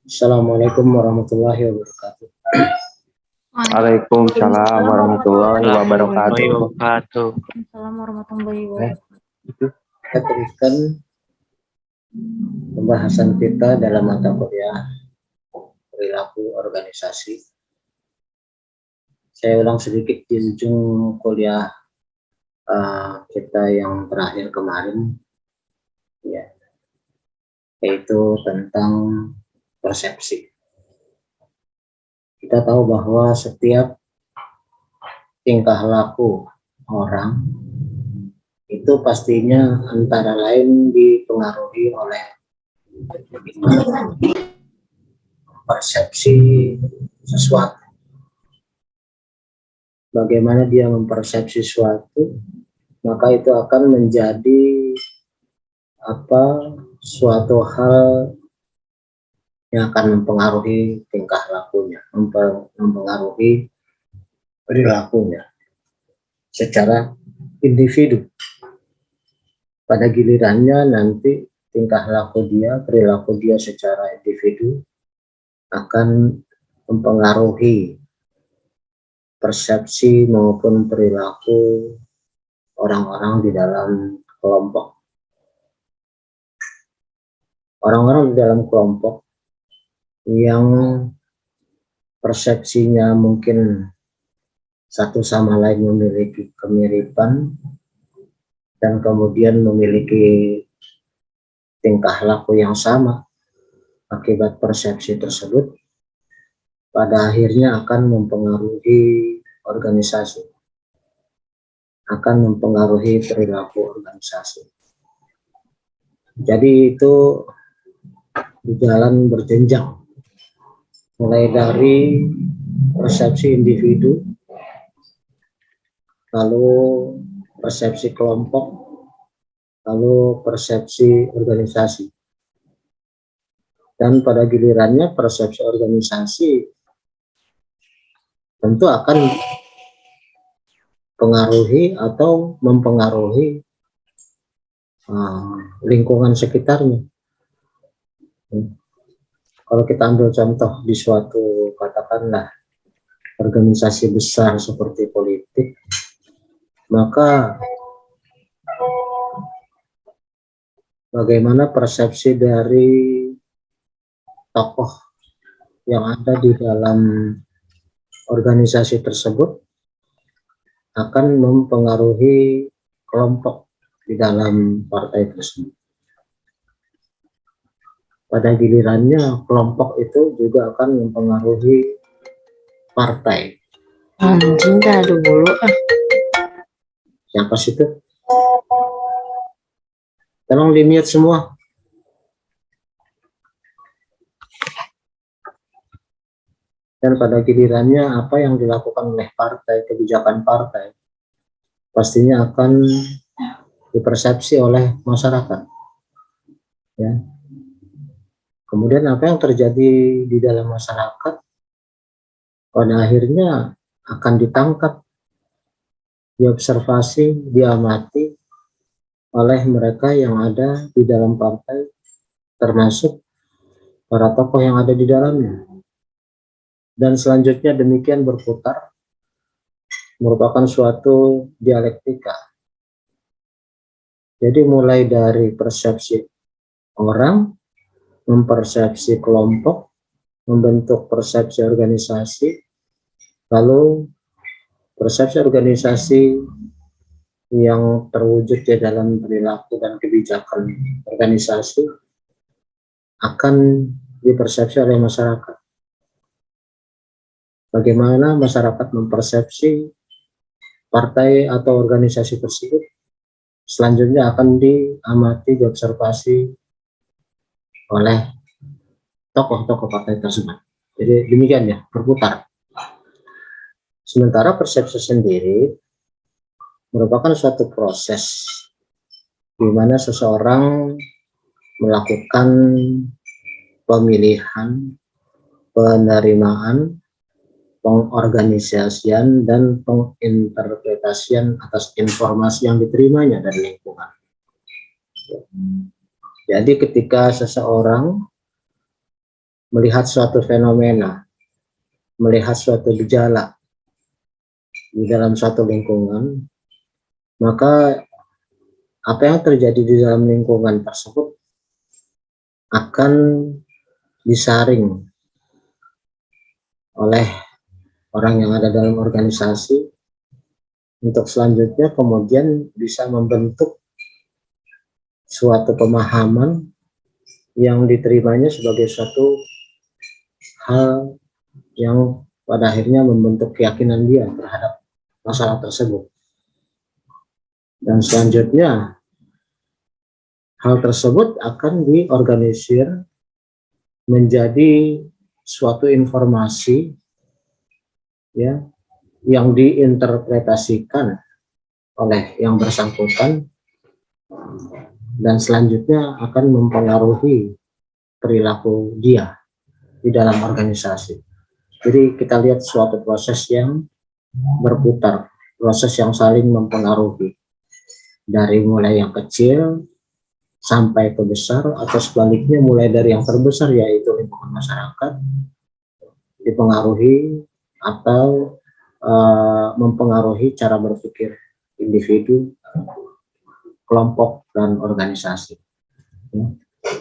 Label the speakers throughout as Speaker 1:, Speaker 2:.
Speaker 1: Assalamualaikum warahmatullahi wabarakatuh.
Speaker 2: Waalaikumsalam warahmatullahi
Speaker 3: Warahmatullahi
Speaker 2: wabarakatuh.
Speaker 3: wabarakatuh.
Speaker 4: Assalamualaikum warahmatullahi wabarakatuh.
Speaker 1: Kita teruskan pembahasan kita dalam mata kuliah perilaku organisasi. Saya ulang sedikit di ujung kuliah kita yang terakhir kemarin, ya, yaitu tentang persepsi. Kita tahu bahwa setiap tingkah laku orang itu pastinya antara lain dipengaruhi oleh persepsi sesuatu. Bagaimana dia mempersepsi sesuatu, maka itu akan menjadi suatu hal yang akan mempengaruhi tingkah lakunya, mempengaruhi perilakunya secara individu. Pada gilirannya nanti tingkah laku dia, perilaku dia secara individu akan mempengaruhi persepsi maupun perilaku orang-orang di dalam kelompok. Orang-orang di dalam kelompok yang persepsinya mungkin satu sama lain memiliki kemiripan dan kemudian memiliki tingkah laku yang sama, akibat persepsi tersebut pada akhirnya akan mempengaruhi organisasi, akan mempengaruhi perilaku organisasi. Jadi itu jalan berjenjang, mulai dari persepsi individu, lalu persepsi kelompok, lalu persepsi organisasi. Dan pada gilirannya persepsi organisasi tentu akan pengaruhi atau mempengaruhi lingkungan sekitarnya. Kalau kita ambil contoh di suatu, katakanlah, organisasi besar seperti politik, maka bagaimana persepsi dari tokoh yang ada di dalam organisasi tersebut akan mempengaruhi kelompok di dalam partai tersebut. Pada gilirannya kelompok itu juga akan mempengaruhi partai.
Speaker 4: Anjing dah dulu
Speaker 1: Siapa situ? Tolong di-mute semua. Dan pada gilirannya apa yang dilakukan oleh partai, kebijakan partai, pastinya akan dipersepsi oleh masyarakat. Ya. Kemudian apa yang terjadi di dalam masyarakat pada akhirnya akan ditangkap, diobservasi, diamati oleh mereka yang ada di dalam partai, termasuk para tokoh yang ada di dalamnya. Dan selanjutnya demikian berputar, merupakan suatu dialektika. Jadi mulai dari persepsi orang, mempersepsi kelompok, membentuk persepsi organisasi, lalu persepsi organisasi yang terwujud di dalam perilaku dan kebijakan organisasi akan dipersepsi oleh masyarakat. Bagaimana masyarakat mempersepsi partai atau organisasi tersebut, selanjutnya akan diamati, diobservasi oleh tokoh-tokoh partai tersebut. Jadi demikian ya, berputar. Sementara persepsi sendiri merupakan suatu proses di mana seseorang melakukan pemilihan, penerimaan, pengorganisasian, dan penginterpretasian atas informasi yang diterimanya dari lingkungan. Jadi ketika seseorang melihat suatu fenomena, melihat suatu gejala di dalam suatu lingkungan, maka apa yang terjadi di dalam lingkungan tersebut akan disaring oleh orang yang ada dalam organisasi untuk selanjutnya kemudian bisa membentuk suatu pemahaman yang diterimanya sebagai suatu hal yang pada akhirnya membentuk keyakinan dia terhadap masalah tersebut. Dan selanjutnya hal tersebut akan diorganisir menjadi suatu informasi ya yang diinterpretasikan oleh yang bersangkutan dan selanjutnya akan mempengaruhi perilaku dia di dalam organisasi. Jadi kita lihat suatu proses yang berputar, proses yang saling mempengaruhi dari mulai yang kecil sampai ke besar, atau sebaliknya mulai dari yang terbesar yaitu lingkungan masyarakat dipengaruhi atau mempengaruhi cara berpikir individu, kelompok, dan organisasi.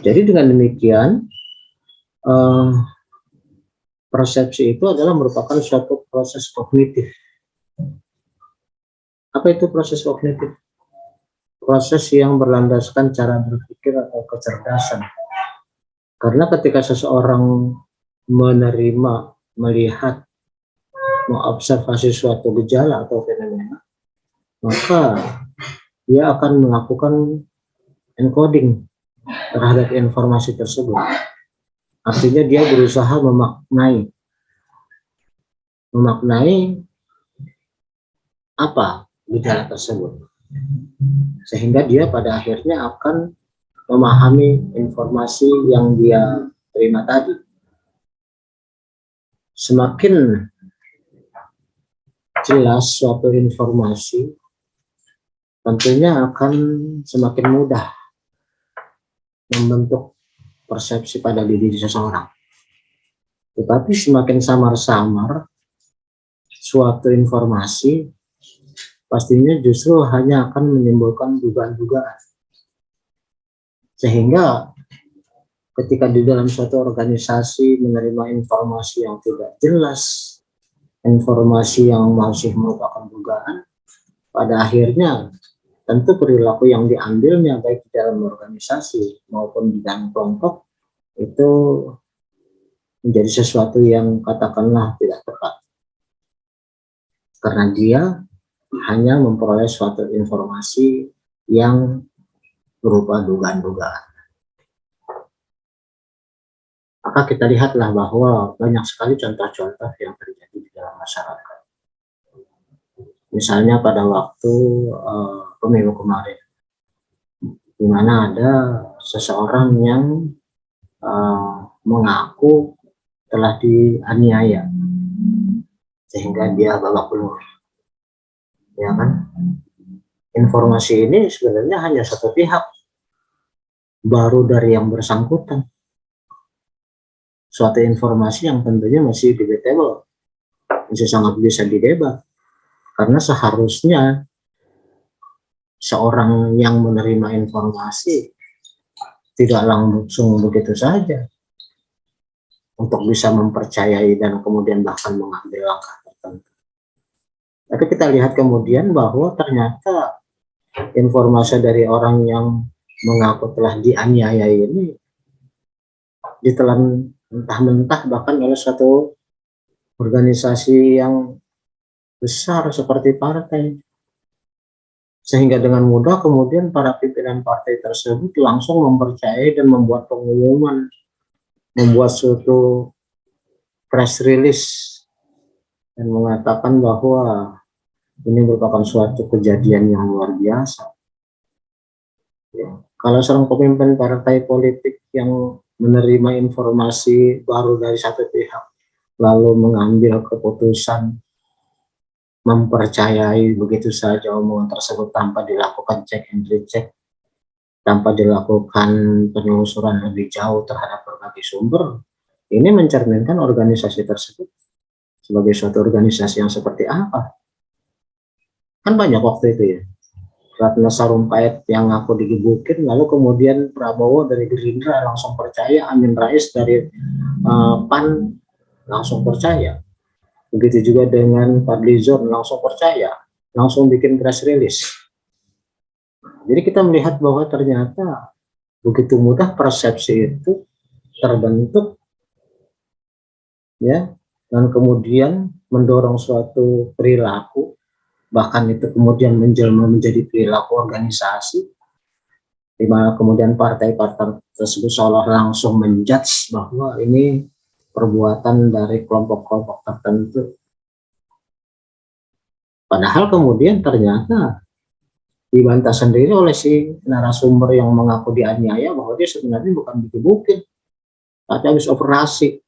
Speaker 1: Jadi dengan demikian persepsi itu adalah merupakan suatu proses kognitif. Apa itu proses kognitif? Proses yang berlandaskan cara berpikir atau kecerdasan. Karena ketika seseorang menerima, melihat, mengobservasi suatu gejala atau fenomena, maka dia akan melakukan encoding terhadap informasi tersebut. Artinya dia berusaha memaknai apa gejala tersebut, sehingga dia pada akhirnya akan memahami informasi yang dia terima tadi. Semakin jelas suatu informasi, tentunya akan semakin mudah membentuk persepsi pada diri seseorang. Tetapi semakin samar-samar suatu informasi, pastinya justru hanya akan menimbulkan dugaan-dugaan. Sehingga ketika di dalam suatu organisasi menerima informasi yang tidak jelas, informasi yang masih merupakan dugaan, pada akhirnya tentu perilaku yang diambilnya baik di dalam organisasi maupun di dalam kelompok itu menjadi sesuatu yang katakanlah tidak tepat, karena dia hanya memperoleh suatu informasi yang berupa dugaan-dugaan. Maka kita lihatlah bahwa banyak sekali contoh-contoh yang terjadi di dalam masyarakat. Misalnya pada waktu pemilu kemarin, di mana ada seseorang yang mengaku telah dianiaya sehingga dia babak belur, ya kan? Informasi ini sebenarnya hanya satu pihak, baru dari yang bersangkutan. Suatu informasi yang tentunya masih debatable, masih sangat bisa didebat, karena seharusnya seorang yang menerima informasi tidak langsung begitu saja untuk bisa mempercayai dan kemudian bahkan mengambil langkah tertentu. Tapi kita lihat kemudian bahwa ternyata informasi dari orang yang mengaku telah dianiaya ini ditelan mentah-mentah bahkan oleh suatu organisasi yang besar seperti partai, sehingga dengan mudah kemudian para pimpinan partai tersebut langsung mempercayai dan membuat pengumuman, membuat suatu press release dan mengatakan bahwa ini merupakan suatu kejadian yang luar biasa. Ya. Kalau seorang pemimpin partai politik yang menerima informasi baru dari satu pihak, lalu mengambil keputusan mempercayai begitu saja omongan tersebut tanpa dilakukan cek and recheck, tanpa dilakukan penelusuran lebih jauh terhadap berbagai sumber, Ini mencerminkan organisasi tersebut sebagai suatu organisasi yang seperti apa. Kan banyak waktu itu ya, Ratna Sarumpait yang aku digebukin, lalu kemudian Prabowo dari Gerindra langsung percaya, Amin Rais dari PAN langsung percaya. Begitu juga dengan Fadlizon langsung percaya, langsung bikin press release. Jadi kita melihat bahwa ternyata begitu mudah persepsi itu terbentuk, ya, dan kemudian mendorong suatu perilaku, bahkan itu kemudian menjelma menjadi perilaku organisasi, di mana kemudian partai-partai tersebut seolah langsung menjudge bahwa ini perbuatan dari kelompok-kelompok tertentu. Padahal kemudian ternyata dibantah sendiri oleh si narasumber yang mengaku dianiaya bahwa dia sebenarnya bukan digebukin, tapi habis operasi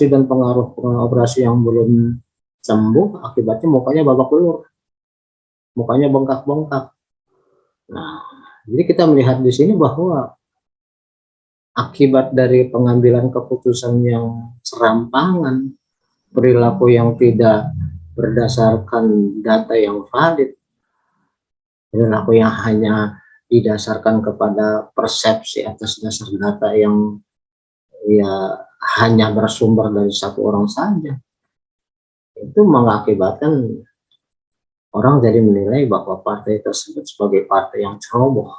Speaker 1: dan pengaruh operasi yang belum sembuh, akibatnya mukanya babak belur, mukanya bengkak-bengkak. Nah, jadi kita melihat di sini bahwa akibat dari pengambilan keputusan yang serampangan, perilaku yang tidak berdasarkan data yang valid, perilaku yang hanya didasarkan kepada persepsi atas dasar data yang ya hanya bersumber dari satu orang saja, itu mengakibatkan orang jadi menilai bahwa partai tersebut sebagai partai yang ceroboh,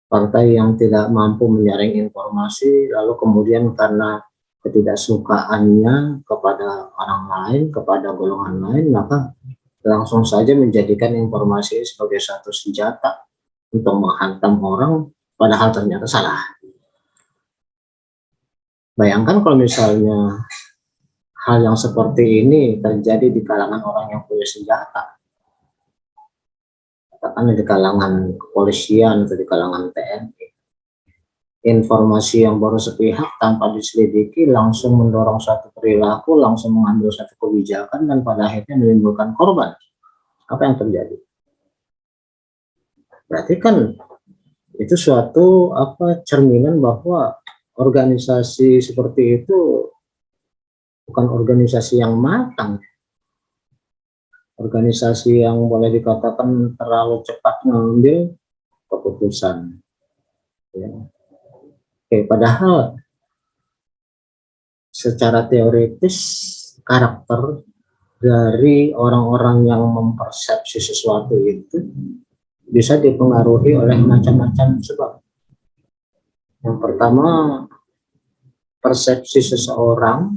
Speaker 1: partai yang tidak mampu menyaring informasi, lalu kemudian karena ketidaksukaannya kepada orang lain, kepada golongan lain, maka langsung saja menjadikan informasi sebagai satu senjata untuk menghantam orang, padahal ternyata salah. Bayangkan kalau misalnya hal yang seperti ini terjadi di kalangan orang yang punya senjata, katakanlah di kalangan kepolisian atau di kalangan TNI. Informasi yang baru sepihak tanpa diselidiki langsung mendorong suatu perilaku, langsung mengambil satu kebijakan, dan pada akhirnya menimbulkan korban. Apa yang terjadi? Berarti kan itu suatu cerminan bahwa organisasi seperti itu bukan organisasi yang matang, organisasi yang boleh dikatakan terlalu cepat mengambil keputusan. Ya. Oke, padahal secara teoritis karakter dari orang-orang yang mempersepsi sesuatu itu bisa dipengaruhi oleh macam-macam sebab. Yang pertama, persepsi seseorang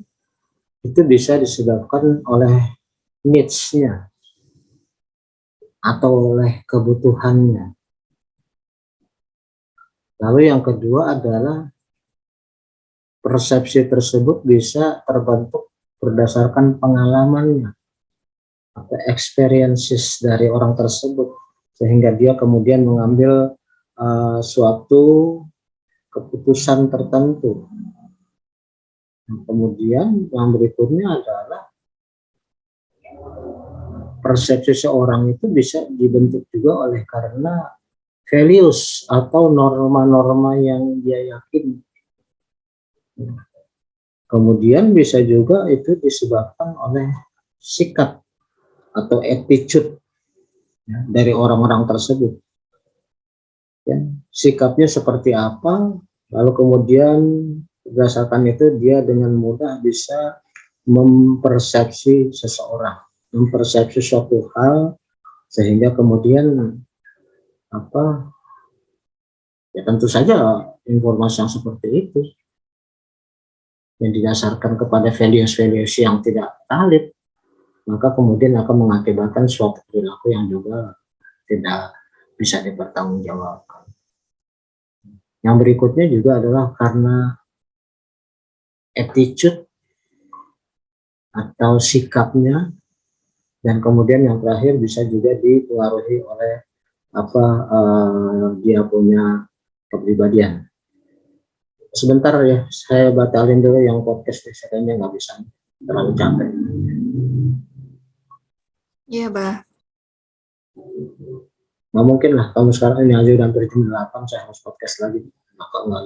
Speaker 1: itu bisa disebabkan oleh needs-nya atau oleh kebutuhannya. Lalu yang kedua adalah persepsi tersebut bisa terbentuk berdasarkan pengalamannya atau experiences dari orang tersebut, sehingga dia kemudian mengambil suatu keputusan tertentu. Kemudian yang berikutnya adalah persepsi seorang itu bisa dibentuk juga oleh karena values atau norma-norma yang dia yakini. Kemudian bisa juga itu disebabkan oleh sikap atau attitude ya, dari orang-orang tersebut. Ya, sikapnya seperti apa, lalu kemudian berdasarkan itu dia dengan mudah bisa mempersepsi seseorang, mempersepsi suatu hal, sehingga kemudian ya tentu saja informasi yang seperti itu yang didasarkan kepada values-values yang tidak valid, maka kemudian akan mengakibatkan suatu perilaku yang juga tidak bisa dipertanggungjawabkan. Yang berikutnya juga adalah karena attitude atau sikapnya, dan kemudian yang terakhir bisa juga dipengaruhi oleh dia punya kepribadian. Sebentar ya, saya batalin dulu yang podcast, kayaknya nggak bisa, terlalu capek.
Speaker 2: Iya, Bah.
Speaker 1: Nggak mungkin lah, kamu sekarang ini aja udah hampir jam 8, saya harus podcast lagi. Maka nggak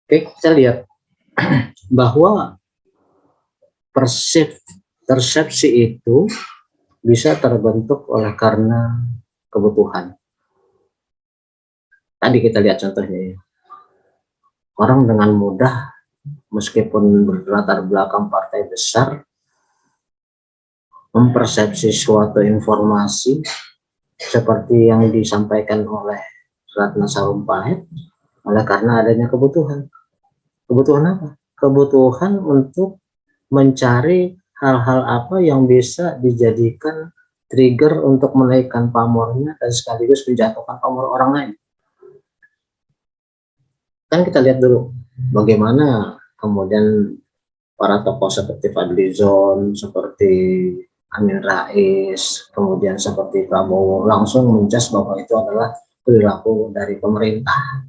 Speaker 1: Oke, kita lihat bahwa persepsi itu bisa terbentuk oleh karena kebutuhan. Tadi kita lihat contohnya ya. Orang dengan mudah meskipun berlatar belakang partai besar mempersepsi suatu informasi seperti yang disampaikan oleh Ratna Sarumpait oleh karena adanya kebutuhan. Kebutuhan apa? Kebutuhan untuk mencari hal-hal apa yang bisa dijadikan trigger untuk menaikkan pamornya dan sekaligus menjatuhkan pamor orang lain. Kan kita lihat dulu bagaimana kemudian para tokoh seperti Fadlizon, seperti Amin Rais, kemudian seperti Prabowo langsung menjas bahwa itu adalah perilaku dari pemerintah.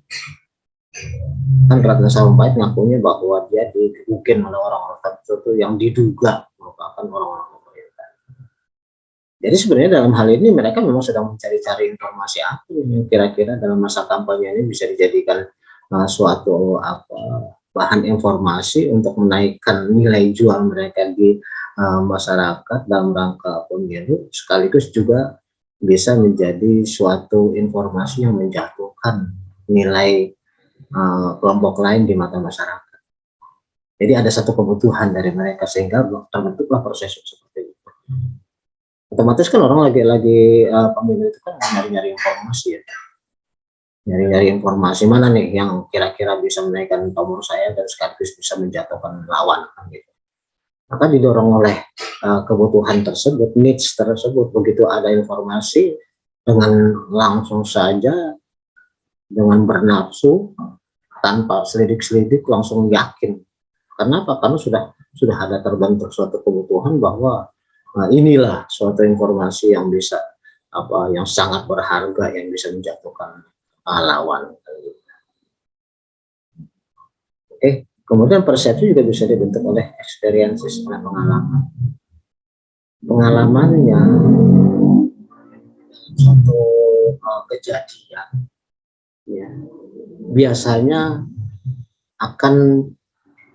Speaker 1: Kan Ratna Sarumpait ngakunya bahwa dia digebukin oleh orang-orang tertentu yang diduga merupakan orang-orang pemerintah. Jadi sebenarnya dalam hal ini mereka memang sedang mencari-cari informasi apa yang kira-kira dalam masa kampanye ini bisa dijadikan suatu bahan informasi untuk menaikkan nilai jual mereka di masyarakat dalam rangka pemilu, sekaligus juga bisa menjadi suatu informasi yang menjatuhkan nilai kelompok lain di mata masyarakat. Jadi ada satu kebutuhan dari mereka sehingga terbentuklah proses seperti itu. Otomatis kan orang lagi pemilu itu kan nyari-nyari informasi ya. Nyari-nyari informasi mana nih yang kira-kira bisa menaikkan pamor saya dan sekaligus bisa menjatuhkan lawan kan gitu. Maka didorong oleh kebutuhan tersebut, needs tersebut, begitu ada informasi dengan langsung saja dengan bernafsu tanpa selidik-selidik langsung yakin. Kenapa? Karena sudah ada terbentuk suatu kebutuhan bahwa inilah suatu informasi yang bisa yang sangat berharga yang bisa menjatuhkan lawan. Oke, kemudian persepsi juga bisa dibentuk oleh experiences, oleh pengalaman. Pengalamannya suatu kejadian, ya, biasanya akan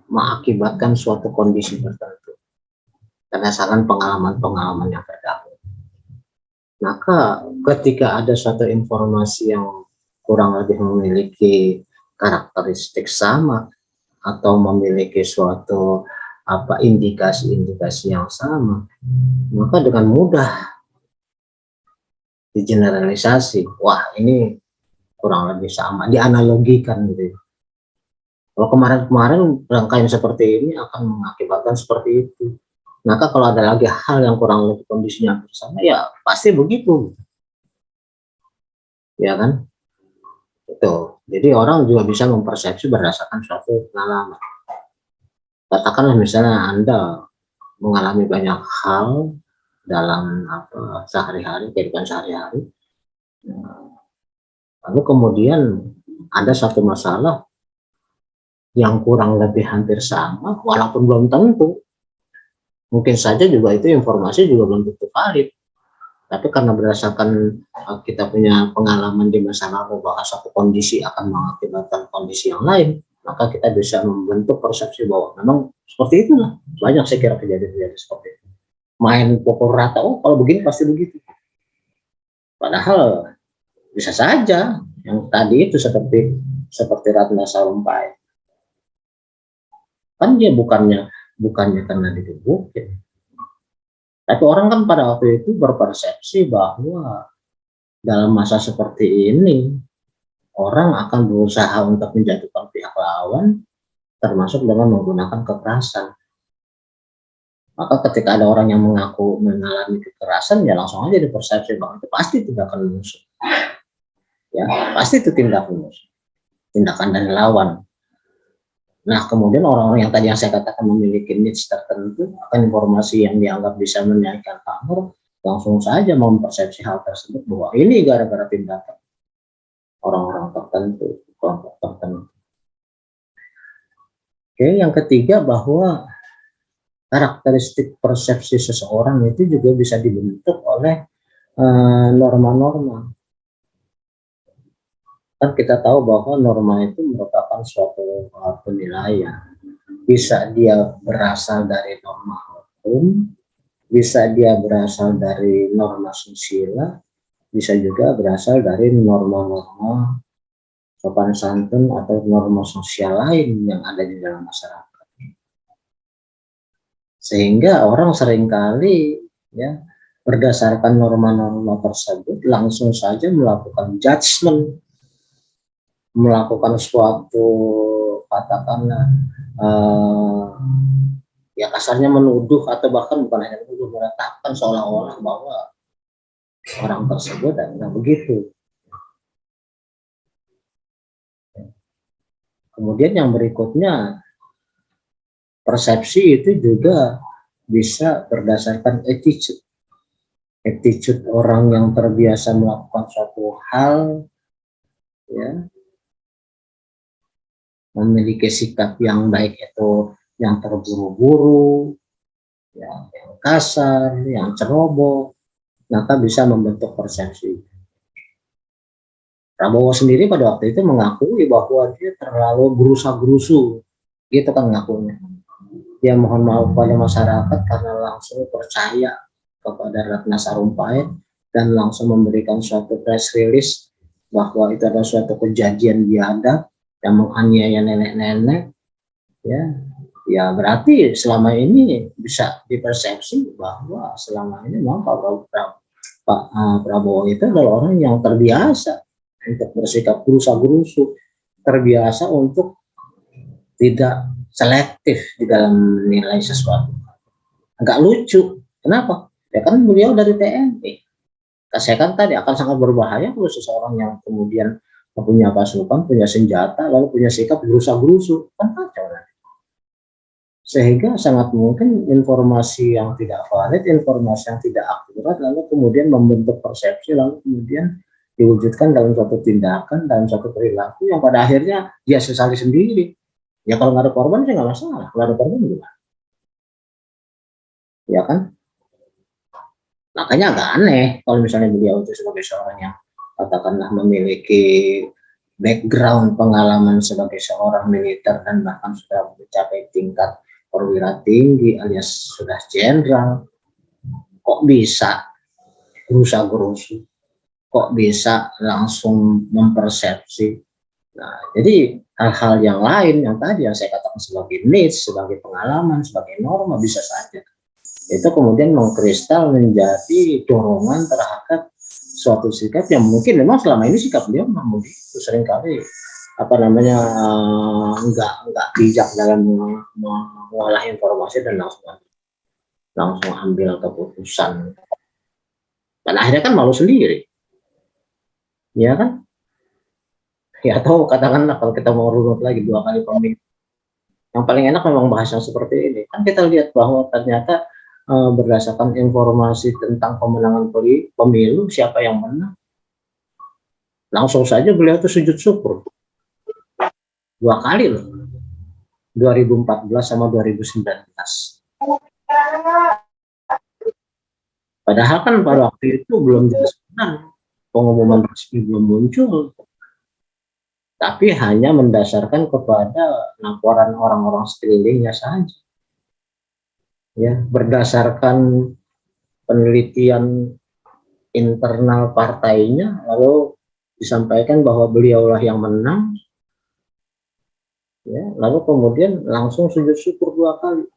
Speaker 1: mengakibatkan suatu kondisi tertentu berdasarkan pengalaman-pengalaman yang terdahulu. Maka ketika ada suatu informasi yang kurang lebih memiliki karakteristik sama atau memiliki suatu indikasi-indikasi yang sama, maka dengan mudah digeneralisasi, wah ini kurang lebih sama, dianalogikan gitu. Kalau kemarin-kemarin rangkaian seperti ini akan mengakibatkan seperti itu. Maka kalau ada lagi hal yang kurang lebih kondisinya bersama, ya pasti begitu. Ya kan? Itu. Jadi orang juga bisa mempersepsi berdasarkan suatu pengalaman. Katakanlah misalnya Anda mengalami banyak hal dalam sehari-hari, kehidupan sehari-hari. Lalu kemudian ada satu masalah yang kurang lebih hampir sama, walaupun belum tentu. Mungkin saja juga itu informasi juga belum tentu valid. Tapi karena berdasarkan kita punya pengalaman di masa lalu bahwa satu kondisi akan mengakibatkan kondisi yang lain, maka kita bisa membentuk persepsi bahwa memang seperti itulah. Banyak saya kira kejadian-kejadian seperti itu. Main pukul rata, oh kalau begini pasti begitu. Padahal bisa saja yang tadi itu seperti Ratna Sarumpait. Kan dia bukannya karena digebukin. Tapi orang kan pada waktu itu berpersepsi bahwa dalam masa seperti ini orang akan berusaha untuk menjatuhkan pihak lawan termasuk dengan menggunakan kekerasan. Maka ketika ada orang yang mengaku mengalami kekerasan, ya langsung aja dipersepsi bahwa itu pasti tindakan musuh. Ya, pasti itu tindakan musuh. Tindakan dari lawan. Nah, kemudian orang-orang yang tadi yang saya katakan memiliki niche tertentu akan informasi yang dianggap bisa menaikkan pamor, langsung saja mempersepsi hal tersebut bahwa ini gara-gara tindakan orang-orang tertentu, kelompok tertentu. Oke, yang ketiga bahwa karakteristik persepsi seseorang itu juga bisa dibentuk oleh norma-norma. Kan kita tahu bahwa norma itu merupakan suatu penilaian. Bisa dia berasal dari norma hukum, bisa dia berasal dari norma susila, bisa juga berasal dari norma-norma sopan santun atau norma sosial lain yang ada di dalam masyarakat. Sehingga orang seringkali ya berdasarkan norma-norma tersebut langsung saja melakukan judgement, melakukan suatu katakanlah ya kasarnya menuduh atau bahkan bukan hanya menuduh, menetapkan seolah-olah bahwa orang tersebut adalah begitu. Kemudian yang berikutnya, persepsi itu juga bisa berdasarkan attitude. Attitude orang yang terbiasa melakukan suatu hal, ya, memiliki sikap yang baik itu yang terburu-buru, yang kasar, yang ceroboh, maka bisa membentuk persepsi. Prabowo sendiri pada waktu itu mengakui bahwa dia terlalu gerusa-gerusu, gitu kan ngakunya. Dia mohon maaf pada masyarakat karena langsung percaya kepada Ratna Sarumpait dan langsung memberikan suatu press release bahwa itu adalah suatu kejadian biadab yang menganiaya nenek-nenek, ya berarti selama ini bisa dipersepsi bahwa selama ini memang Pak Prabowo itu adalah orang yang terbiasa untuk bersikap gerusa-gerusu, terbiasa untuk tidak selektif di dalam menilai sesuatu. Agak lucu. Kenapa? Ya kan beliau dari TNI. Saya kan tadi akan sangat berbahaya kalau seseorang yang kemudian punya pasukan, punya senjata, lalu punya sikap gerusa-gerusu. Kan kacau nanti. Sehingga sangat mungkin informasi yang tidak valid, informasi yang tidak akurat, lalu kemudian membentuk persepsi, lalu kemudian diwujudkan dalam suatu tindakan, dalam suatu perilaku yang pada akhirnya dia sesali sendiri. Ya kalau nggak ada korban sih nggak masalah, kalau ada korban gimana? Ya kan? Makanya agak aneh kalau misalnya beliau itu sebagai seorang yang katakanlah memiliki background pengalaman sebagai seorang militer dan bahkan sudah mencapai tingkat perwira tinggi alias sudah jenderal, kok bisa gerusa-gerusu, kok bisa langsung mempersepsi. Nah, jadi hal-hal yang lain yang tadi yang saya katakan sebagai needs, sebagai pengalaman, sebagai norma bisa saja itu kemudian mengkristal menjadi dorongan terhadap suatu sikap yang mungkin memang selama ini sikap dia memang begitu, seringkali apa namanya enggak bijak dalam mengolah informasi dan langsung ambil keputusan. Dan akhirnya kan malu sendiri, ya kan? Ya atau katakanlah kalau kita mau runut lagi 2 kali pemilu, yang paling enak memang bahasa seperti ini. Kan kita lihat bahwa ternyata berdasarkan informasi tentang pemenangan pemilu siapa yang menang, langsung saja beliau itu sujud syukur 2 kali loh, 2014 sama 2019. Padahal kan pada waktu itu belum jelas menang, pengumuman resmi belum muncul, tapi hanya mendasarkan kepada laporan orang-orang sekelilingnya saja. Ya, berdasarkan penelitian internal partainya, lalu disampaikan bahwa beliaulah yang menang, ya, lalu kemudian langsung sujud syukur 2 kali,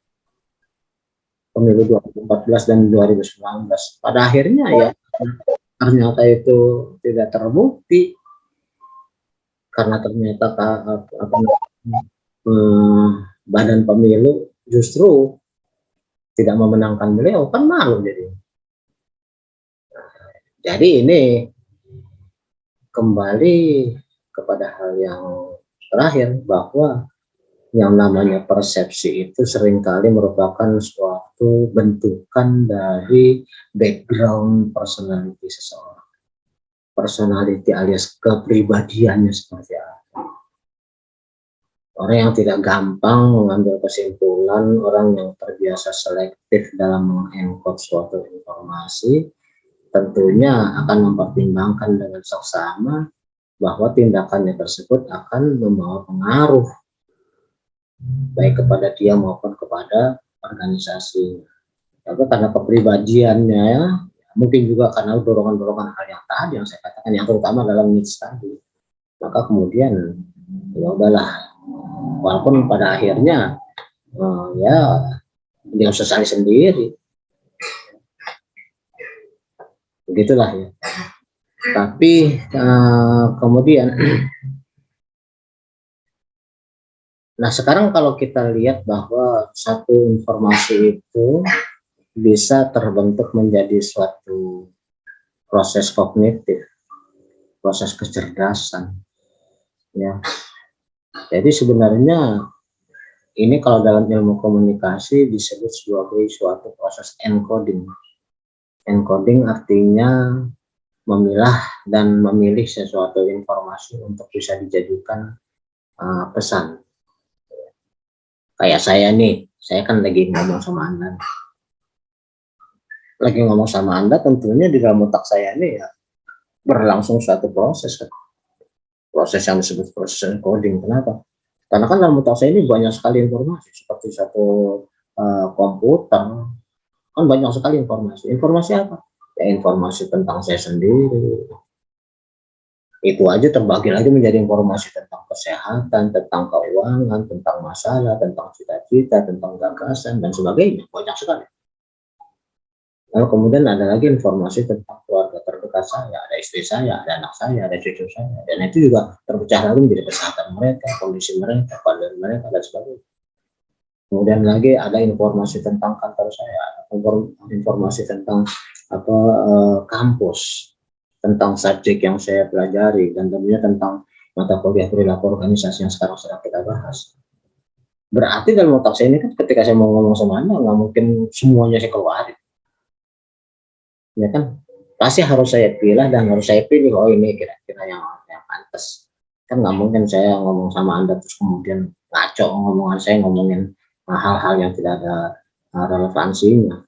Speaker 1: pemilu 2014 dan 2019. Pada akhirnya ya ternyata itu tidak terbukti karena ternyata badan pemilu justru tidak memenangkan beliau, kan malu jadi. Jadi ini kembali kepada hal yang terakhir bahwa yang namanya persepsi itu seringkali merupakan suatu bentukan dari background personality seseorang. Personality alias kepribadiannya seperti apa. Orang yang tidak gampang mengambil kesimpulan, orang yang terbiasa selektif dalam mengenkod suatu informasi, tentunya akan mempertimbangkan dengan seksama bahwa tindakannya tersebut akan membawa pengaruh baik kepada dia maupun kepada organisasi. Tapi karena kepribadiannya ya, mungkin juga karena dorongan-dorongan hal yang tadi yang saya katakan, yang terutama dalam needs tadi, maka kemudian ya udahlah, walaupun pada akhirnya ya dia sesali sendiri, begitulah ya. Tapi kemudian nah sekarang kalau kita lihat bahwa satu informasi itu bisa terbentuk menjadi suatu proses kognitif, proses kecerdasan, ya. Jadi sebenarnya ini kalau dalam ilmu komunikasi disebut sebagai suatu proses encoding. Encoding artinya memilah dan memilih sesuatu informasi untuk bisa dijadikan pesan. Kayak saya nih, saya kan lagi ngomong sama Anda. Lagi ngomong sama Anda, tentunya di dalam otak saya ini ya berlangsung suatu proses. Proses yang disebut proses encoding. Kenapa? Karena kan dalam otak saya ini banyak sekali informasi, seperti satu komputer, kan banyak sekali informasi. Informasi apa? Ya informasi tentang saya sendiri. Itu aja terbagi lagi menjadi informasi tentang kesehatan, tentang keuangan, tentang masalah, tentang cita-cita, tentang gagasan, dan sebagainya. Banyak sekali. Lalu kemudian ada lagi informasi tentang keluarga terdekat saya, ada istri saya, ada anak saya, ada cucu saya, dan itu juga terpecah lagi menjadi kesehatan mereka, kondisi mereka, keadaan mereka, dan sebagainya. Kemudian lagi ada informasi tentang kantor saya, informasi tentang kampus, tentang subjek yang saya pelajari, dan tentunya tentang mata kuliah perilaku organisasi yang sekarang sedang kita bahas. Berarti dalam otak saya ini kan ketika saya mau ngomong sama Anda, nggak mungkin semuanya saya keluarin. Ya kan? Pasti harus saya pilih dan harus saya pilih, oh ini kira-kira yang pantas. Kan nggak mungkin saya ngomong sama Anda terus kemudian ngaco ngomongan saya, ngomongin hal-hal yang tidak ada relevansinya.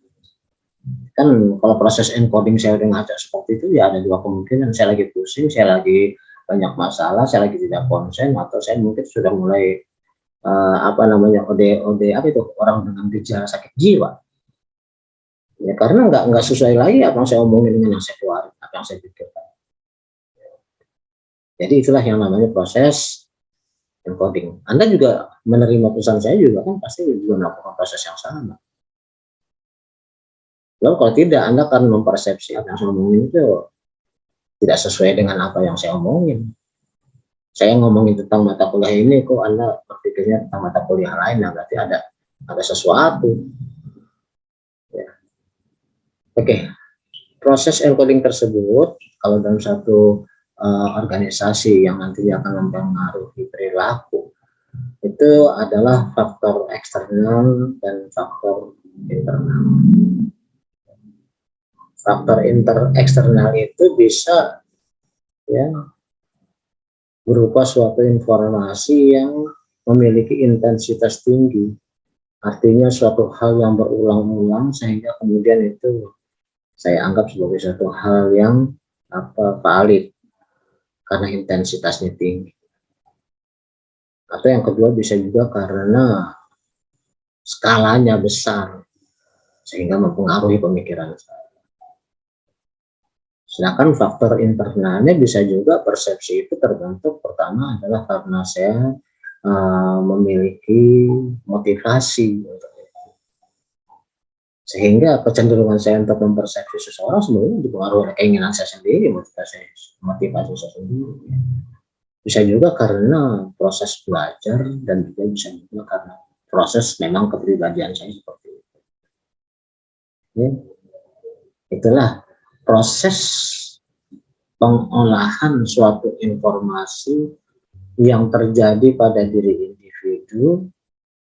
Speaker 1: Kan kalau proses encoding saya udah ngaco seperti itu, ya ada dua kemungkinan, saya lagi pusing, saya lagi banyak masalah, saya lagi tidak konsen, atau saya mungkin sudah mulai OD apa itu, orang dengan gejala sakit jiwa. Ya karena nggak sesuai lagi apa yang saya omongin dengan yang saya keluarin, apa yang saya pikirkan. Jadi itulah yang namanya proses encoding. Anda juga menerima pesan saya juga kan pasti juga melakukan proses yang sama. Lalu kalau tidak, Anda akan mempersepsi apa yang saya omongin itu tidak sesuai dengan apa yang saya omongin. Saya ngomongin tentang mata kuliah ini, kok Anda berpikirnya tentang mata kuliah lain, nah berarti ada sesuatu. Ya. Oke, proses encoding tersebut kalau dalam satu organisasi yang nantinya akan mempengaruhi perilaku, itu adalah faktor eksternal dan faktor internal. Faktor eksternal itu bisa ya berupa suatu informasi yang memiliki intensitas tinggi, artinya suatu hal yang berulang-ulang sehingga kemudian itu saya anggap sebagai suatu hal yang valid karena intensitasnya tinggi. Atau yang kedua bisa juga karena skalanya besar sehingga mempengaruhi pemikiran saya. Sedangkan faktor internalnya bisa juga persepsi itu terbentuk pertama adalah karena saya memiliki motivasi untuk itu. Sehingga kecenderungan saya untuk mempersepsi seseorang sebenarnya dipengaruhi oleh keinginan saya sendiri, motivasi saya sendiri. Bisa juga karena proses belajar dan juga bisa juga karena proses memang kepribadian saya seperti itu. Ya. Itulah proses pengolahan suatu informasi yang terjadi pada diri individu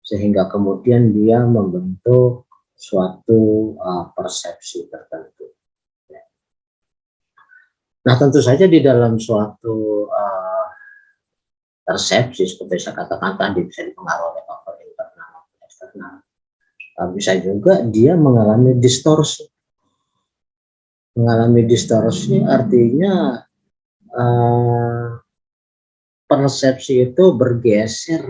Speaker 1: sehingga kemudian dia membentuk suatu persepsi tertentu. Nah tentu saja di dalam suatu persepsi seperti saya katakan tadi bisa dipengaruhi oleh faktor internal dan eksternal. Bisa juga dia mengalami distorsi. Mengalami distorsi artinya persepsi itu bergeser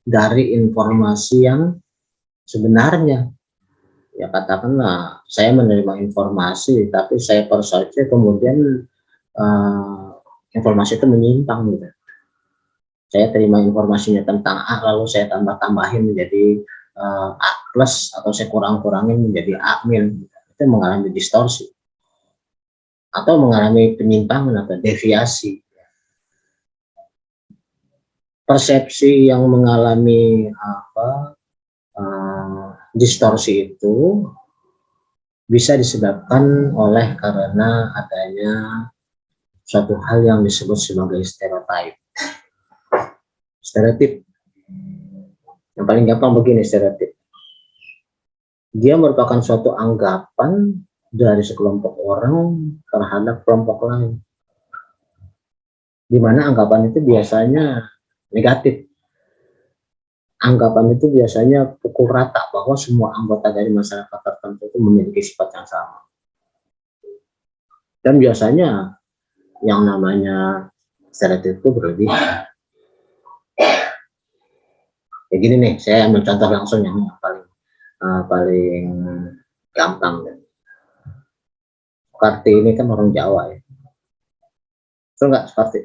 Speaker 1: dari informasi yang sebenarnya. Ya katakanlah saya menerima informasi, tapi saya persepsi kemudian informasi itu menyimpang gitu. Saya terima informasinya tentang A, lalu saya tambah-tambahin menjadi A plus, atau saya kurang-kurangin menjadi A min. Itu mengalami distorsi atau mengalami penyimpangan atau deviasi. Persepsi yang mengalami distorsi itu bisa disebabkan oleh karena adanya suatu hal yang disebut sebagai stereotip. Stereotip yang paling gampang begini, stereotip. Dia merupakan suatu anggapan dari sekelompok orang terhadap kelompok lain, di mana anggapan itu biasanya negatif. Anggapan itu biasanya pukul rata bahwa semua anggota dari masyarakat tertentu itu memiliki sifat yang sama. Dan biasanya yang namanya stereotip itu berlebihan. Kayak gini nih, saya ambil contoh langsung yang paling gampang. Karti ini kan orang Jawa ya. Betul nggak Karti?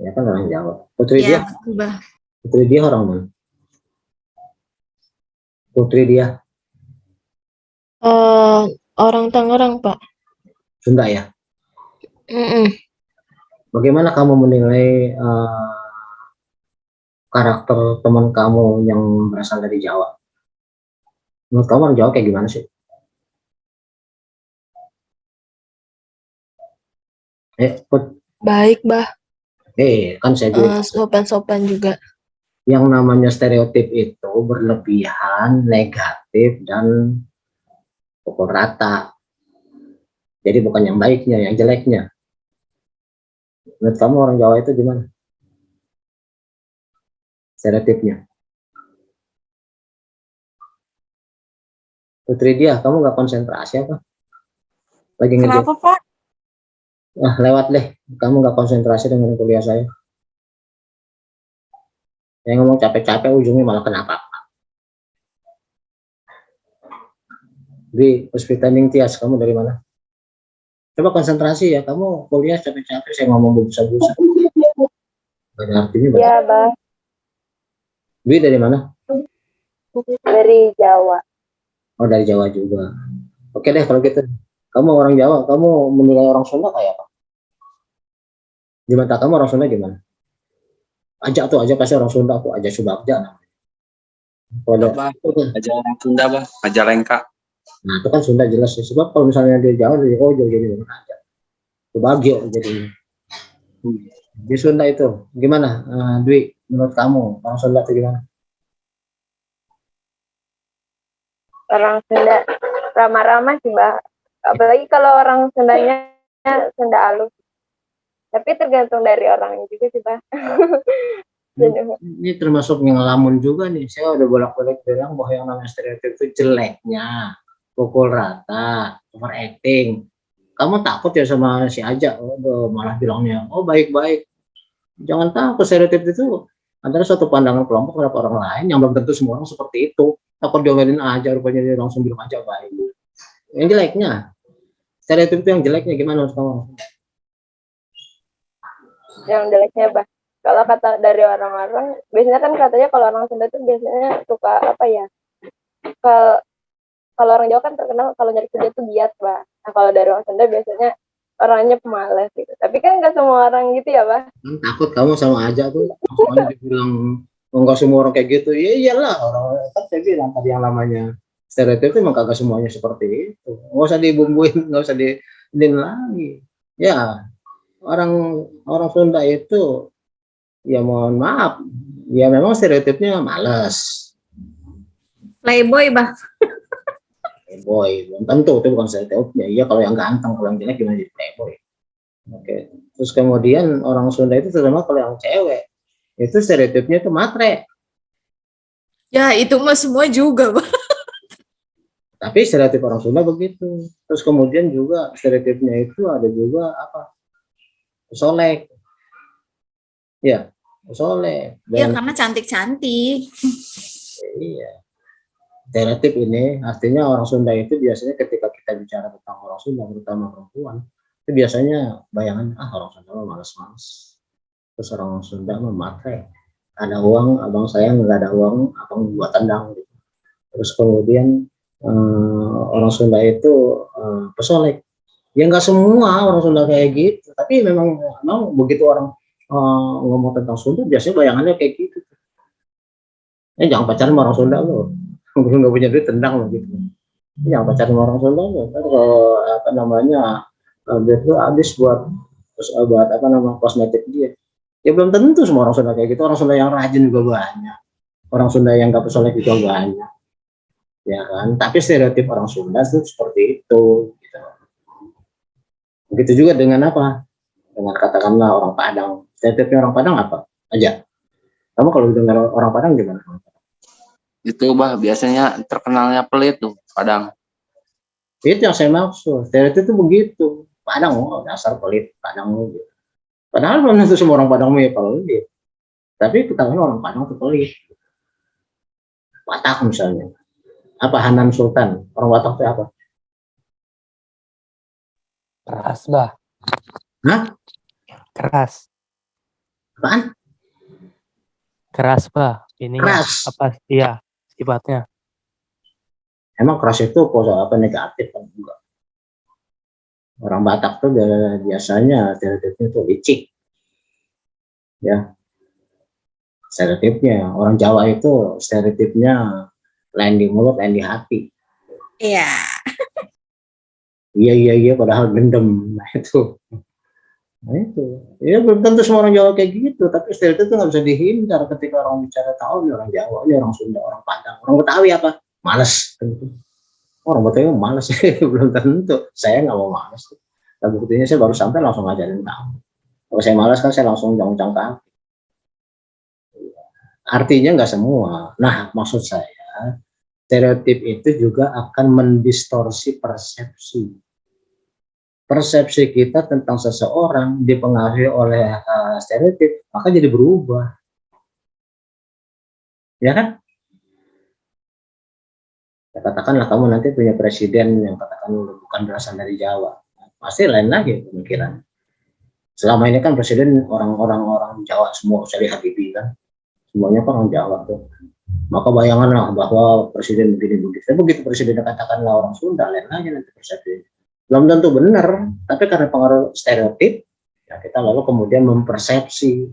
Speaker 1: Ya kan orang Jawa. Putri dia orang mana? Putri dia
Speaker 4: Orang Tangerang, Pak.
Speaker 1: Sunda ya.
Speaker 4: Mm-mm.
Speaker 1: Bagaimana kamu menilai karakter teman kamu yang berasal dari Jawa? Menurut kamu orang Jawa kayak gimana sih?
Speaker 4: Baik, Bah.
Speaker 1: Kan saya juga
Speaker 4: Sopan-sopan juga.
Speaker 1: yang namanya stereotip itu berlebihan, negatif, dan pukul rata. Jadi bukan yang baiknya, yang jeleknya. Menurut kamu orang Jawa itu gimana stereotipnya? Putri dia, kamu nggak konsentrasi apa? Lagi ngerjain?
Speaker 4: Kenapa, Pak?
Speaker 1: Lewat deh. Kamu nggak konsentrasi dengan kuliah saya. Saya ngomong capek-capek, ujungnya malah kenapa? Di Puspita Ningtyas, kamu dari mana? Coba konsentrasi ya, kamu kuliah capek-capek, saya ngomong busa-busa. Gak ada artinya.
Speaker 2: Iya, Bang.
Speaker 1: Dwi dari mana?
Speaker 2: Dari Jawa.
Speaker 1: Oh, dari Jawa juga. Oke deh kalau gitu. Kamu orang Jawa, kamu menilai orang Sunda kayak apa? Di mata kamu orang Sunda gimana? Ajak tuh, aja kasih orang Sunda tuh, aja Subagja namanya.
Speaker 3: Aja orang Sunda, Bah. Majalengka.
Speaker 1: Nah, itu kan Sunda jelas ya. Sebab kalau misalnya di Jawa, dari Ojo jadi aja. Subagio jadi. Di Sunda itu gimana, Dwi? Menurut kamu orang Sunda itu gimana?
Speaker 2: Orang Sunda ramah-ramah sih, Mbak. Apalagi kalau orang Sundanya Sunda halus. Tapi tergantung dari orangnya juga sih, Mbak.
Speaker 1: Ini termasuk yang ngelamun juga nih. Saya udah bolak-balik bilang bahwa yang namanya stereotip itu jeleknya, pukul rata, overacting. Kamu takut ya sama si Aja? Oh, malah bilangnya, oh baik-baik. Jangan takut, stereotip itu adalah suatu pandangan kelompok terhadap orang lain yang belum tentu semua orang seperti itu. Takut diomelin aja, rupanya dia langsung bilang aja baik. Yang jeleknya, stereotip itu yang jeleknya gimana menurut kamu?
Speaker 2: Yang jeleknya, Mbak. Kalau kata dari orang-orang, biasanya kan katanya kalau orang Sunda tuh biasanya suka apa ya? Kalau orang Jawa kan terkenal kalau nyari kerja tuh giat, Mbak. Nah, kalau dari orang Sunda biasanya orangnya pemalas gitu. Tapi kan nggak semua orang gitu ya, Mbak.
Speaker 1: Takut kamu sama Aja tuh, semuanya dibilang enggak semua orang kayak gitu. Ya iyalah, orang kan saya bilang tadi yang namanya stereotip itu emang kagak semuanya seperti itu. Nggak usah dibumbuin, nggak usah diinin lagi. Ya, orang Sunda itu ya mohon maaf, ya memang stereotipnya malas.
Speaker 4: Playboy, Bah.
Speaker 1: Playboy, belum tentu itu bukan stereotipnya. Iya kalau yang ganteng, kalau yang jelek gimana jadi playboy. Oke. Terus kemudian orang Sunda itu terutama kalau yang cewek itu stereotipnya itu matre.
Speaker 4: Ya, itu mah semua juga, Bah.
Speaker 1: Tapi stereotip orang Sunda begitu. Terus kemudian juga stereotipnya itu ada juga apa? Solek. Ya, soleh.
Speaker 4: Ya
Speaker 1: Dan
Speaker 4: karena cantik-cantik.
Speaker 1: iya, stereotip ini artinya orang Sunda itu biasanya ketika kita bicara tentang orang Sunda, terutama perempuan, itu biasanya bayangan orang Sunda mah malas-malas. Terus orang Sunda mah matre. Ada uang, abang saya nggak ada uang, abang buat tendang. Gitu. Terus kemudian orang Sunda itu pesolek. Ya nggak semua orang Sunda kayak gitu, tapi memang begitu orang ngomong tentang Sunda biasanya bayangannya kayak gitu. Jangan pacaran sama orang Sunda lo, belum nggak punya duit tendang lo gitu. Jangan pacaran sama orang Sunda lo, kan kalau apa namanya dia tuh habis buat apa nama kosmetik dia. Ya belum tentu semua orang Sunda kayak gitu. Orang Sunda yang rajin juga banyak, orang Sunda yang nggak pesolek juga banyak, ya kan. Tapi stereotip orang Sunda itu seperti itu. Gitu. Begitu juga dengan apa? Dengan katakanlah orang Padang. Stereotipnya orang Padang apa? Aja. Kamu kalau dengar orang Padang gimana?
Speaker 3: Itu bah biasanya terkenalnya pelit tuh Padang.
Speaker 1: Itu yang saya maksud. Stereotip itu begitu. Padang, dasar pelit. Padang gitu. Padahal belum tentu semua orang Padang punya pelit. Tapi kita orang Padang itu pelit. Batak misalnya. Apa Hanan Sultan? Orang Batak itu apa?
Speaker 5: Keras, bah.
Speaker 1: Hah?
Speaker 5: Keras.
Speaker 1: Apaan?
Speaker 5: Keras, bah. Ininya.
Speaker 1: Keras.
Speaker 5: Apa? Iya, sifatnya.
Speaker 1: Emang keras itu apa negatif kan? Enggak. Orang Batak tuh biasanya stereotipnya tuh licik. Ya, stereotipnya. Orang Jawa itu stereotipnya lain di mulut, lain di hati.
Speaker 4: Iya.
Speaker 1: Iya, padahal dendam. Nah itu. Ya belum tentu semua orang Jawa kayak gitu, tapi stereotip itu nggak bisa dihindar ketika orang bicara tahu ini orang Jawa, ini orang Sunda, orang Padang, orang Betawi apa? Males. Orang Betawi males, belum tentu. Saya nggak mau males. Nah, buktinya saya baru sampai langsung ngajarin kamu. Kalau saya malas kan saya langsung jongcang kaki. Artinya nggak semua. Nah, maksud saya stereotip itu juga akan mendistorsi persepsi. Persepsi kita tentang seseorang dipengaruhi oleh stereotip, maka jadi berubah. Ya kan? Ya, katakanlah kamu nanti punya presiden yang katakan bukan berasal dari Jawa. Pasti lain lagi pemikiran. Selama ini kan presiden orang Jawa semua, saya lihat Habibie kan. Semuanya kan orang Jawa tuh. Maka bayanganlah bahwa presiden begini-begini. Tapi begitu presiden katakanlah orang Sunda, lain lagi nanti persepsi. Belum tentu benar, tapi karena pengaruh stereotip, ya kita lalu kemudian mempersepsi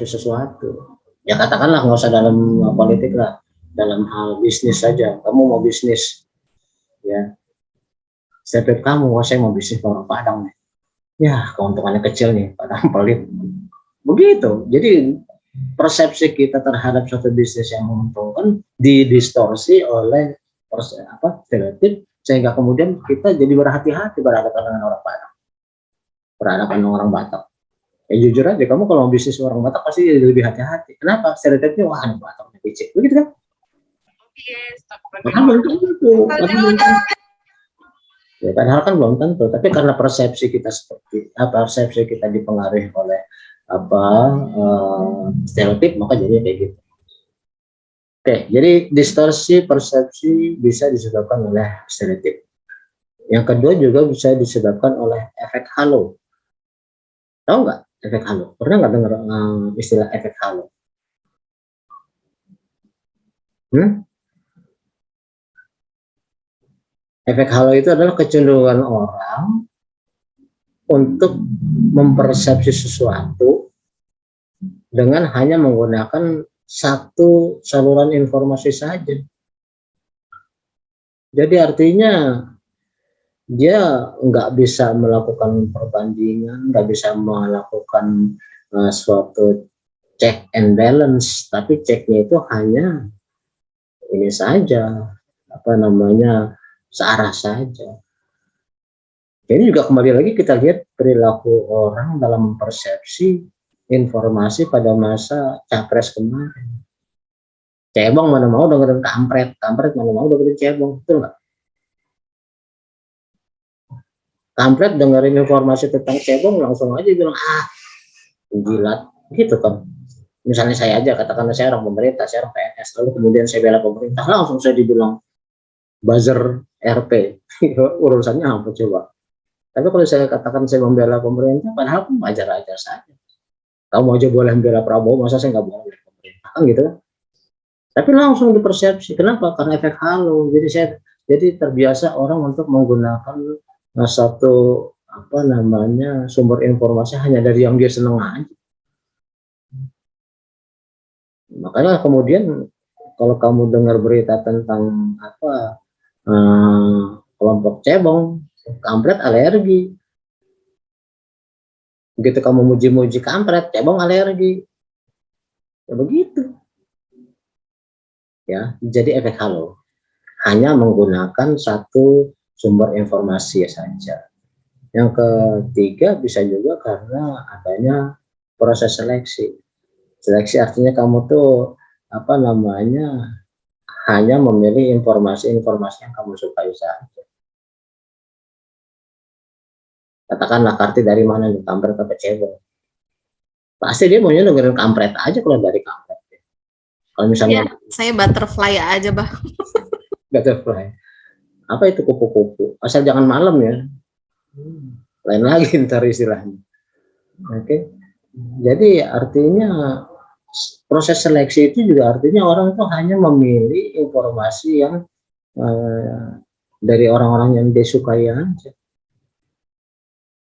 Speaker 1: sesuatu. Ya katakanlah nggak usah dalam politik lah, dalam hal bisnis saja. Kamu mau bisnis, ya stereotip kamu, saya mau bisnis orang Padang nih. Ya keuntungannya kecil nih, Padang pelit. Begitu. Jadi persepsi kita terhadap suatu bisnis yang menguntungkan didistorsi oleh stereotip, sehingga kemudian kita jadi berhati-hati berhadapan dengan orang Padang, berhadapan dengan orang Batak. Ya jujur aja, kamu kalau mau bisnis orang Batak pasti jadi lebih hati-hati. Kenapa? Stereotipnya, wah ini Batak licik, begitu kan? Padahal belum tentu. Ya, padahal kan belum tentu. Tapi karena persepsi kita persepsi kita dipengaruhi oleh stereotip, maka jadinya kayak gitu. Oke, jadi distorsi persepsi bisa disebabkan oleh stereotip. Yang kedua juga bisa disebabkan oleh efek halo. Tahu nggak efek halo? Pernah nggak dengar istilah efek halo? Efek halo itu adalah kecenderungan orang untuk mempersepsi sesuatu dengan hanya menggunakan satu saluran informasi saja. Jadi artinya dia nggak bisa melakukan perbandingan, nggak bisa melakukan suatu check and balance, tapi ceknya itu hanya ini saja, searah saja. Ini juga kembali lagi kita lihat perilaku orang dalam mempersepsi informasi pada masa capres kemarin. Cebong mana mau dengerin kampret mana mau dengerin cebong, betul nggak? Kampret dengerin informasi tentang cebong langsung aja bilang penjilat, gitu kan. Misalnya saya aja, katakanlah saya orang pemerintah, saya orang PNS, lalu kemudian saya bela pemerintah, langsung saya dibilang buzzer RP. Urusannya apa coba? Tapi kalau saya katakan saya membela pemerintah, padahal pun wajar-wajar saja. Kamu aja boleh membela Prabowo, masa saya nggak boleh membela pemerintah, kan gitu kan? Tapi langsung dipersepsi. Kenapa? Karena efek halo. Jadi terbiasa orang untuk menggunakan satu sumber informasi hanya dari yang dia senang aja. Makanya kemudian kalau kamu dengar berita tentang kelompok cebong, kampret alergi. Begitu kamu muji-muji kampret, cebong alergi. Ya begitu. Ya, jadi efek halo. Hanya menggunakan satu sumber informasi saja. Yang ketiga bisa juga karena adanya proses seleksi. Seleksi artinya kamu tuh hanya memilih informasi-informasi yang kamu sukai saja. Katakanlah Karti dari mana nih, kampret atau cebong? Pasti dia maunya dengerin kampret aja kalau dari kampret. Kalau misalnya
Speaker 4: Saya butterfly aja, Bah.
Speaker 1: butterfly, apa itu kupu-kupu? Asal jangan malam ya. Lain lagi ntar istilahnya. Oke. Jadi artinya proses seleksi itu juga artinya orang itu hanya memilih informasi yang dari orang-orang yang dia sukai aja.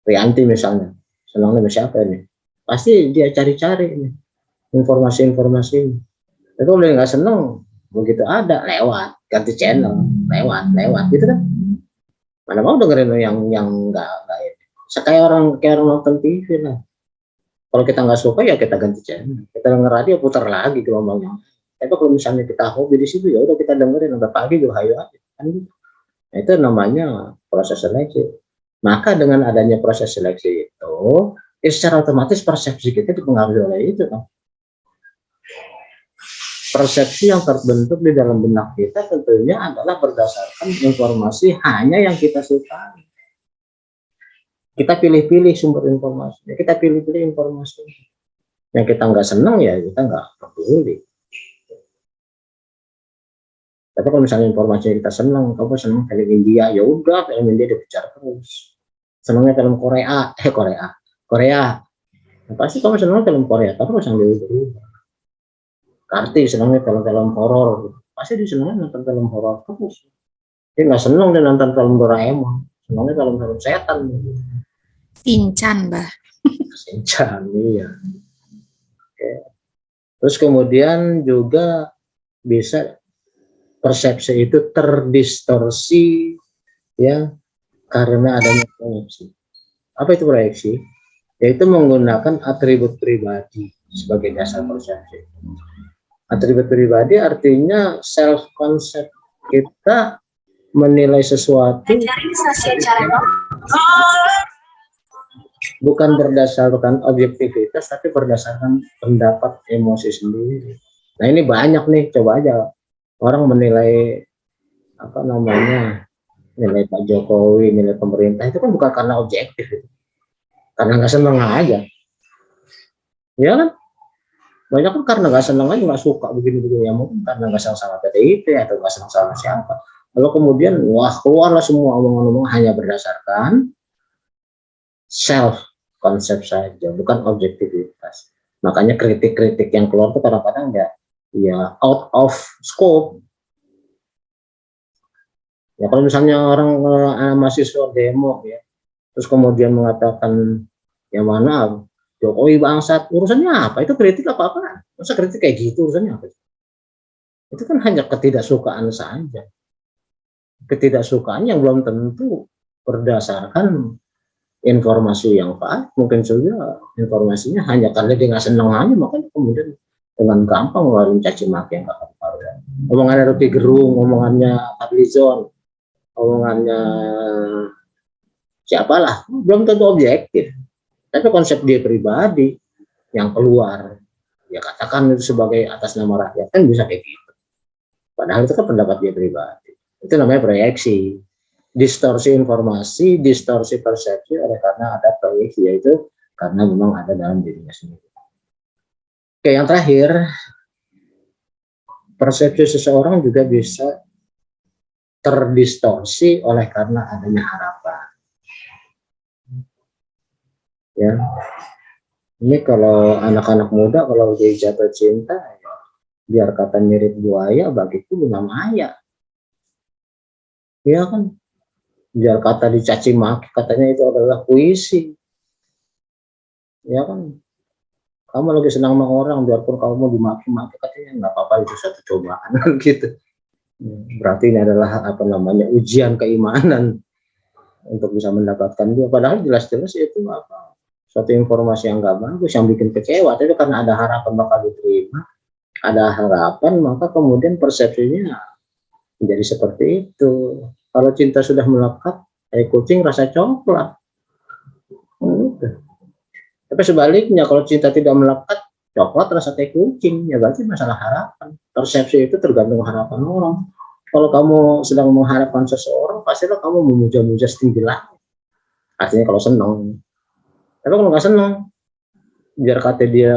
Speaker 1: Rianti misalnya, senangnya sama siapa ini? Pasti dia cari-cari ini informasi-informasi ini. Tapi kalau dia nggak seneng, begitu ada lewat, ganti channel, lewat gitu kan? Mana mau dengerin yang nggak ini. Kayak orang nonton TV lah. Kalau kita nggak suka ya kita ganti channel, kita denger radio putar lagi gelombangnya. Tapi kalau misalnya kita hobi di situ ya udah kita dengerin sampai pagi juga hayu aja kan gitu. Nah, itu namanya proses seleksi. Maka dengan adanya proses seleksi itu, secara otomatis persepsi kita dipengaruhi oleh itu kan. Persepsi yang terbentuk di dalam benak kita tentunya adalah berdasarkan informasi hanya yang kita suka. Kita pilih-pilih sumber informasi, kita pilih-pilih informasi. Yang kita nggak senang ya kita nggak peduli. Tapi kalau misalnya informasi yang kita senang, kamu senang film India, ya udah film India dikejar terus. Senangnya film Korea, pasti kamu senang film Korea, tapi harus sambil berubah. Karti senangnya film-film horor, pasti dia senangnya nonton film horor terus. Dia nggak senang dia nonton film Doraemon, senangnya film-film setan.
Speaker 4: Sinchan, Bah.
Speaker 1: Sinchan, iya. Oke. Terus kemudian juga bisa persepsi itu terdistorsi ya karena adanya proyeksi. Apa itu proyeksi? Yaitu menggunakan atribut pribadi sebagai dasar persepsi. Atribut pribadi artinya self concept, kita menilai sesuatu bukan berdasarkan objektivitas tapi berdasarkan pendapat emosi sendiri. Nah ini banyak nih, coba aja orang menilai nilai Pak Jokowi, nilai pemerintah itu kan bukan karena objektif itu. Karena nggak seneng aja. Ya kan? Banyak kan karena nggak seneng aja, nggak suka begini-begini, ya mungkin karena nggak senang sama PDIP atau nggak senang sama siapa. Lalu kemudian wah keluarlah semua omongan-omongan hanya berdasarkan self konsep saja, bukan objektivitas. Makanya kritik-kritik yang keluar itu kadang-kadang ya out of scope. Ya kalau misalnya orang mahasiswa demo ya, terus kemudian mengatakan yang mana Jokowi bangsat, urusannya apa? Itu kritik apa-apa? Masa kritik kayak gitu urusannya apa? Itu kan hanya ketidaksukaan saja. Ketidaksukaan yang belum tentu berdasarkan informasi yang valid, mungkin saja informasinya hanya karena dia nggak senang aja, makanya kemudian dengan gampang ngeluarin caci maki yang nggak karuan. Omongannya Rocky Gerung, omongannya Fadlizon, omongannya siapalah, belum tentu objektif. Tapi konsep dia pribadi yang keluar, ya katakan itu sebagai atas nama rakyat kan bisa kayak gitu. Padahal itu kan pendapat dia pribadi. Itu namanya proyeksi. Distorsi informasi, distorsi persepsi oleh karena ada proyeksi, yaitu karena memang ada dalam dirinya sendiri. Oke, yang terakhir, persepsi seseorang juga bisa terdistorsi oleh karena adanya harapan. Ya, ini kalau anak-anak muda kalau dia jatuh cinta, ya, biar kata mirip buaya, bagiku Luna Maya. Ya kan, biar kata dicaci maki, katanya itu adalah puisi. Ya kan, kamu lagi senang sama orang, biarpun kamu mau dimaki-maki, katanya nggak apa-apa, itu satu cobaan gitu. Berarti ini adalah apa namanya ujian keimanan untuk bisa mendapatkan dia. Padahal jelas-jelas itu apa suatu informasi yang nggak bagus, yang bikin kecewa. Tapi karena ada harapan bakal diterima, ada harapan, maka kemudian persepsinya menjadi seperti itu. Kalau cinta sudah melekat, kucing rasa coklat. Tapi sebaliknya, kalau cinta tidak melekat, coklat rasa teh kucing, ya berarti masalah harapan. Persepsi itu tergantung harapan orang. Kalau kamu sedang mengharapkan seseorang, pastilah kamu memuja-muja setinggi langit. Artinya kalau senang. Tapi kalau nggak senang, biar kata dia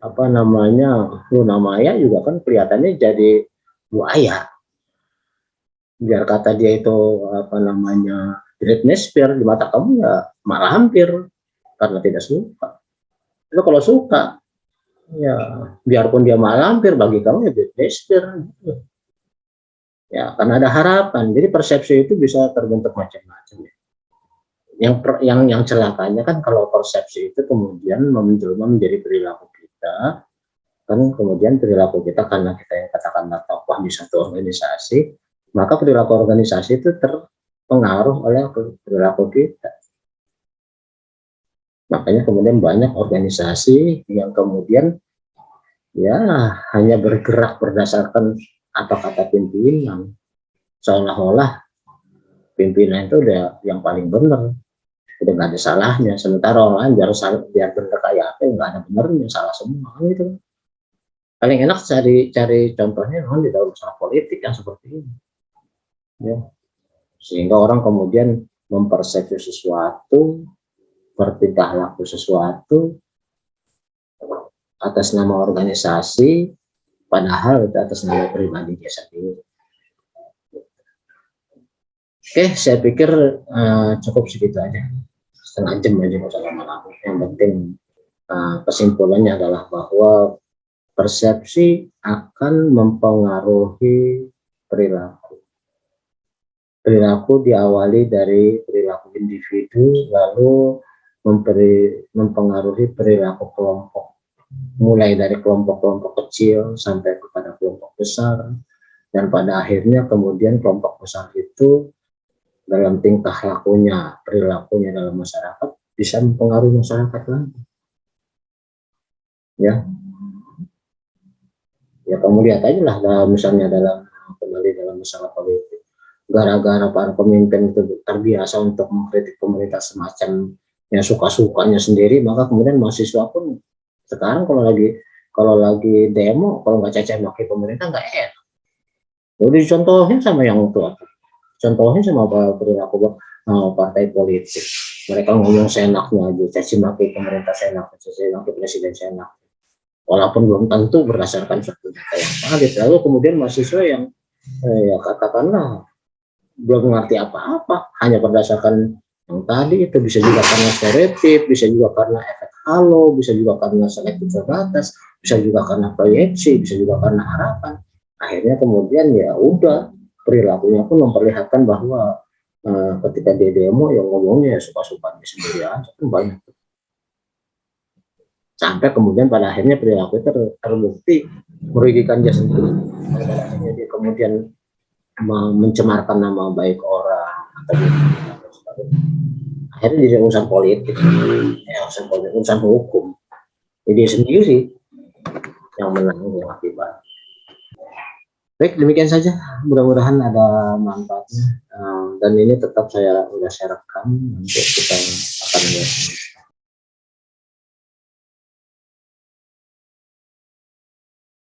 Speaker 1: apa namanya Luna Maya juga kan kelihatannya jadi buaya. Biar kata dia itu apa namanya Britney Spears, di mata kamu ya malah hampir karena tidak suka. Tapi kalau suka, ya biarpun dia malampir, bagi kamu ya Britney Spears. Ya, karena ada harapan. Jadi persepsi itu bisa terbentuk macam-macam. Yang celakanya kan kalau persepsi itu kemudian menjelma menjadi perilaku kita, kan kemudian perilaku kita karena kita yang katakanlah tokoh di satu organisasi, maka perilaku organisasi itu terpengaruh oleh perilaku kita. Makanya kemudian banyak organisasi yang kemudian ya hanya bergerak berdasarkan apa kata pimpinan, seolah-olah pimpinan itu udah yang paling benar, udah nggak ada salahnya. Sementara orang lain biar benar kayak apa, nggak ada benernya, salah semua gitu. Paling enak cari contohnya memang di dalam masalah politik yang seperti ini, ya. Sehingga orang kemudian mempersepsi sesuatu, bertingkah laku sesuatu atas nama organisasi, padahal itu atas nama pribadi dia sendiri. Oke, saya pikir cukup segitu aja, setengah jam aja nggak usah lama-lama. Yang penting kesimpulannya adalah bahwa persepsi akan mempengaruhi perilaku. Perilaku diawali dari perilaku individu, lalu mempengaruhi perilaku kelompok, mulai dari kelompok-kelompok kecil sampai kepada kelompok besar, dan pada akhirnya kemudian kelompok besar itu dalam tingkah lakunya, perilakunya dalam masyarakat bisa mempengaruhi masyarakat lagi. Ya kamu lihat aja lah, misalnya kembali dalam masalah politik, gara-gara para pemimpin itu terbiasa untuk mengkritik pemerintah semacam yang suka-sukanya sendiri, maka kemudian mahasiswa pun sekarang kalau lagi demo, kalau nggak caci maki pemerintah nggak enak. Jadi contohnya sama yang tua, contohnya sama perilaku partai politik. Mereka ngomong seenaknya aja, caci maki pemerintah seenaknya, caci maki presiden seenaknya. Walaupun belum tentu berdasarkan suatu data yang valid. Lalu kemudian mahasiswa yang ya katakanlah belum mengerti apa-apa, hanya berdasarkan yang tadi itu, bisa juga karena stereotip, bisa juga karena efek halo, bisa juga karena selektif terbatas, bisa juga karena proyeksi, bisa juga karena harapan. Akhirnya kemudian ya udah perilakunya pun memperlihatkan bahwa ketika dia demo yang ngomongnya ya suka-suka sendiri aja, kan banyak. Sampai kemudian pada akhirnya perilaku itu terbukti merugikan dia sendiri. Pada akhirnya dia kemudian mencemarkan nama baik orang atau akhirnya jadi urusan politik, urusan hukum. Jadi sendiri yang menanggung akibat. Baik, demikian saja. Mudah-mudahan ada manfaatnya. Dan ini tetap saya rekam untuk kita akan lihat